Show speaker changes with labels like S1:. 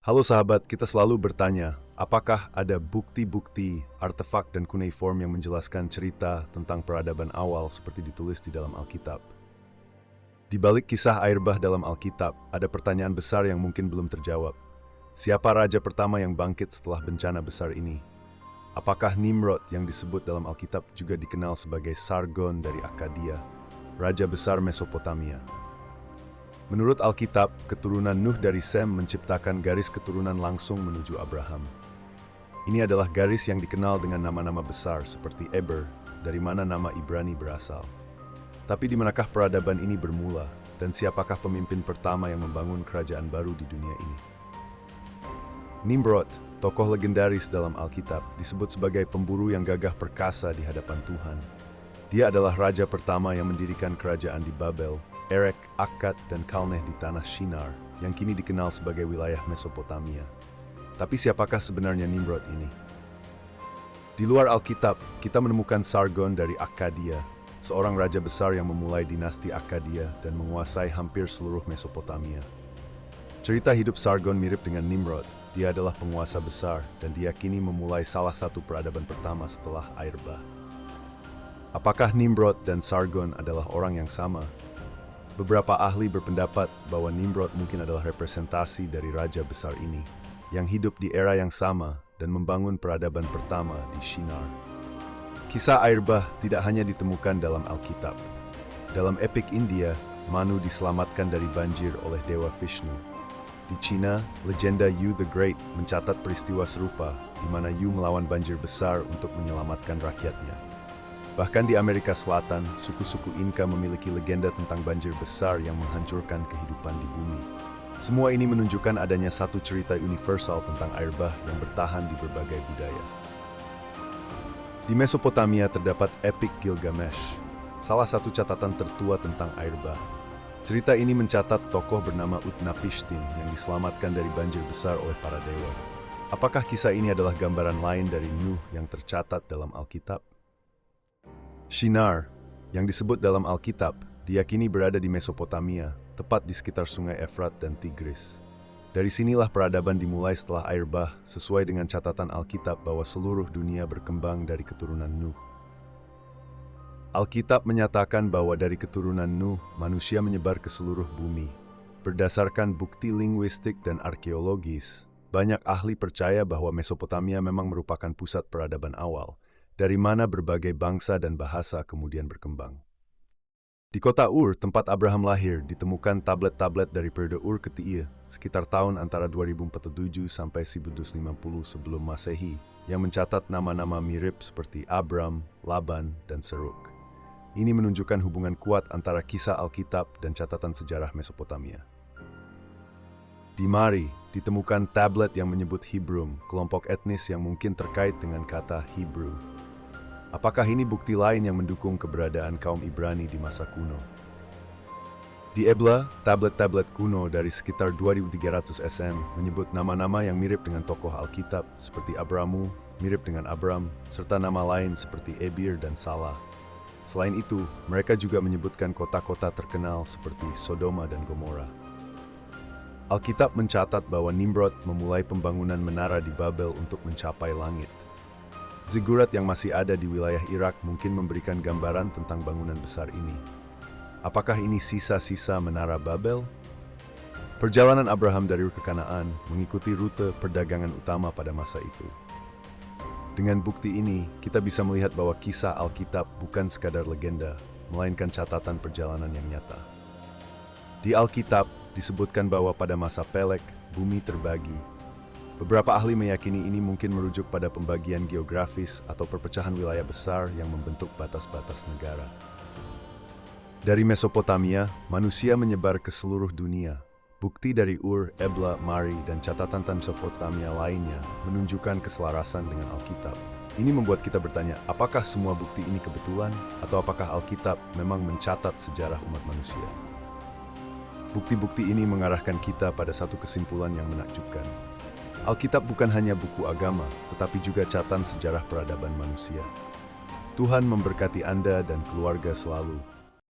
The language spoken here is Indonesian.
S1: Halo sahabat, kita selalu bertanya, apakah ada bukti-bukti, artefak, dan cuneiform yang menjelaskan cerita tentang peradaban awal seperti ditulis di dalam Alkitab? Di balik kisah air bah dalam Alkitab, ada pertanyaan besar yang mungkin belum terjawab. Siapa raja pertama yang bangkit setelah bencana besar ini? Apakah Nimrod yang disebut dalam Alkitab juga dikenal sebagai Sargon dari Akkadia, raja besar Mesopotamia? Menurut Alkitab, keturunan Nuh dari Sem menciptakan garis keturunan langsung menuju Abraham. Ini adalah garis yang dikenal dengan nama-nama besar seperti Eber, dari mana nama Ibrani berasal. Tapi di manakah peradaban ini bermula, dan siapakah pemimpin pertama yang membangun kerajaan baru di dunia ini? Nimrod, tokoh legendaris dalam Alkitab, disebut sebagai pemburu yang gagah perkasa di hadapan Tuhan. Dia adalah raja pertama yang mendirikan kerajaan di Babel, Erek, Akkad, dan Kalneh di tanah Shinar, yang kini dikenal sebagai wilayah Mesopotamia. Tapi siapakah sebenarnya Nimrod ini? Di luar Alkitab, kita menemukan Sargon dari Akkadia, seorang raja besar yang memulai dinasti Akkadia dan menguasai hampir seluruh Mesopotamia. Cerita hidup Sargon mirip dengan Nimrod. Dia adalah penguasa besar dan diyakini memulai salah satu peradaban pertama setelah air bah. Apakah Nimrod dan Sargon adalah orang yang sama? Beberapa ahli berpendapat bahwa Nimrod mungkin adalah representasi dari raja besar ini, yang hidup di era yang sama dan membangun peradaban pertama di Shinar. Kisah air bah tidak hanya ditemukan dalam Alkitab. Dalam epik India, Manu diselamatkan dari banjir oleh Dewa Vishnu. Di Cina, legenda Yu the Great mencatat peristiwa serupa, di mana Yu melawan banjir besar untuk menyelamatkan rakyatnya. Bahkan di Amerika Selatan, suku-suku Inka memiliki legenda tentang banjir besar yang menghancurkan kehidupan di bumi. Semua ini menunjukkan adanya satu cerita universal tentang air bah yang bertahan di berbagai budaya. Di Mesopotamia terdapat epik Gilgamesh, salah satu catatan tertua tentang air bah. Cerita ini mencatat tokoh bernama Utnapishtim yang diselamatkan dari banjir besar oleh para dewa. Apakah kisah ini adalah gambaran lain dari Nuh yang tercatat dalam Alkitab? Shinar, yang disebut dalam Alkitab, diyakini berada di Mesopotamia, tepat di sekitar sungai Efrat dan Tigris. Dari sinilah peradaban dimulai setelah air bah, sesuai dengan catatan Alkitab bahwa seluruh dunia berkembang dari keturunan Nuh. Alkitab menyatakan bahwa dari keturunan Nuh, manusia menyebar ke seluruh bumi. Berdasarkan bukti linguistik dan arkeologis, banyak ahli percaya bahwa Mesopotamia memang merupakan pusat peradaban awal, dari mana berbagai bangsa dan bahasa kemudian berkembang. Di kota Ur, tempat Abraham lahir, ditemukan tablet-tablet dari periode Ur Ketiga, sekitar tahun antara 2047 sampai 1250 sebelum Masehi, yang mencatat nama-nama mirip seperti Abram, Laban, dan Seruk. Ini menunjukkan hubungan kuat antara kisah Alkitab dan catatan sejarah Mesopotamia. Di Mari, ditemukan tablet yang menyebut Hebrum, kelompok etnis yang mungkin terkait dengan kata Hebrew. Apakah ini bukti lain yang mendukung keberadaan kaum Ibrani di masa kuno? Di Ebla, tablet-tablet kuno dari sekitar 2300 SM menyebut nama-nama yang mirip dengan tokoh Alkitab seperti Abramu, mirip dengan Abram, serta nama lain seperti Ebir dan Salah. Selain itu, mereka juga menyebutkan kota-kota terkenal seperti Sodoma dan Gomora. Alkitab mencatat bahwa Nimrod memulai pembangunan menara di Babel untuk mencapai langit. Zigurat yang masih ada di wilayah Irak mungkin memberikan gambaran tentang bangunan besar ini. Apakah ini sisa-sisa menara Babel? Perjalanan Abraham dari Ur ke Kanaan mengikuti rute perdagangan utama pada masa itu. Dengan bukti ini, kita bisa melihat bahwa kisah Alkitab bukan sekadar legenda, melainkan catatan perjalanan yang nyata. Di Alkitab disebutkan bahwa pada masa Pelek, bumi terbagi. Beberapa ahli meyakini ini mungkin merujuk pada pembagian geografis atau perpecahan wilayah besar yang membentuk batas-batas negara. Dari Mesopotamia, manusia menyebar ke seluruh dunia. Bukti dari Ur, Ebla, Mari, dan catatan Mesopotamia lainnya menunjukkan keselarasan dengan Alkitab. Ini membuat kita bertanya, apakah semua bukti ini kebetulan, atau apakah Alkitab memang mencatat sejarah umat manusia? Bukti-bukti ini mengarahkan kita pada satu kesimpulan yang menakjubkan. Alkitab bukan hanya buku agama, tetapi juga catatan sejarah peradaban manusia. Tuhan memberkati Anda dan keluarga selalu.